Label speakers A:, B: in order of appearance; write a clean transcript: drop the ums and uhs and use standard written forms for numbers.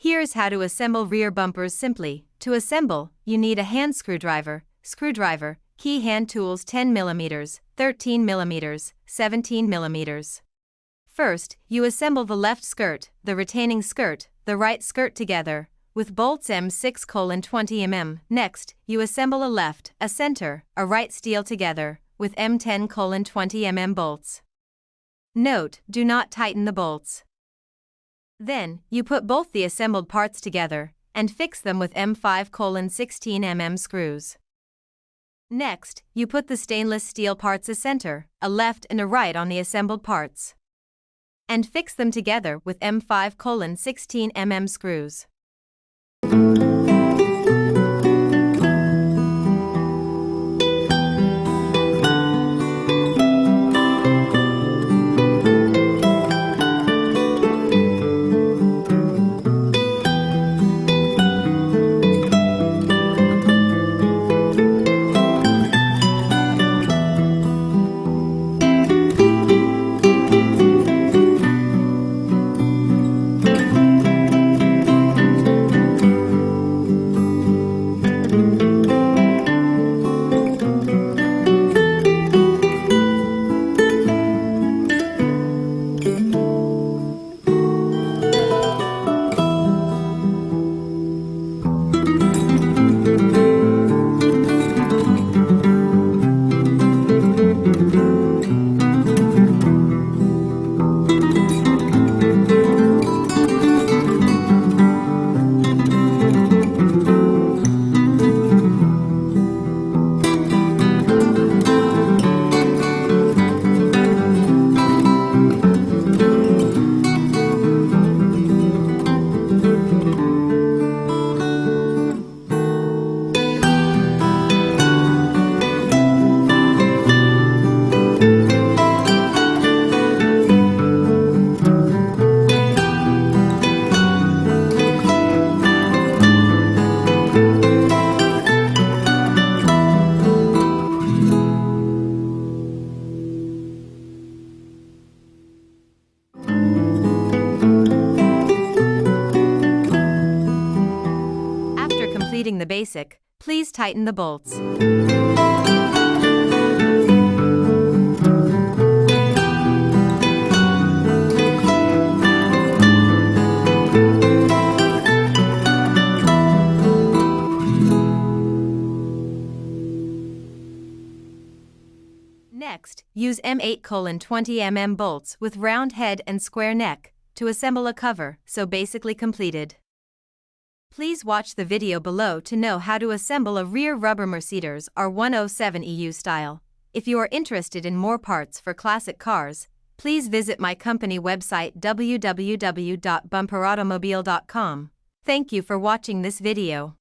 A: Here's how to assemble rear bumpers simply. To assemble, you need a hand screwdriver, key hand tools 10 mm, 13 mm, 17 mm. First, you assemble the left skirt, the retaining skirt, the right skirt together, with bolts M6:20 mm. Next, you assemble a left, a center, a right steel together, with M10:20 mm bolts. Note, do not tighten the bolts. Then, you put both the assembled parts together, and fix them with M5:16 mm screws. Next, you put the stainless steel parts a center, a left and a right on the assembled parts, and fix them together with M5:16 mm screws. After completing the basic, please tighten the bolts. Next, use M8:20 mm bolts with round head and square neck to assemble a cover, so basically completed. Please watch the video below to know how to assemble a rear rubber Mercedes R107 EU style. If you are interested in more parts for classic cars, please visit my company website www.bumperautomobile.com. Thank you for watching this video.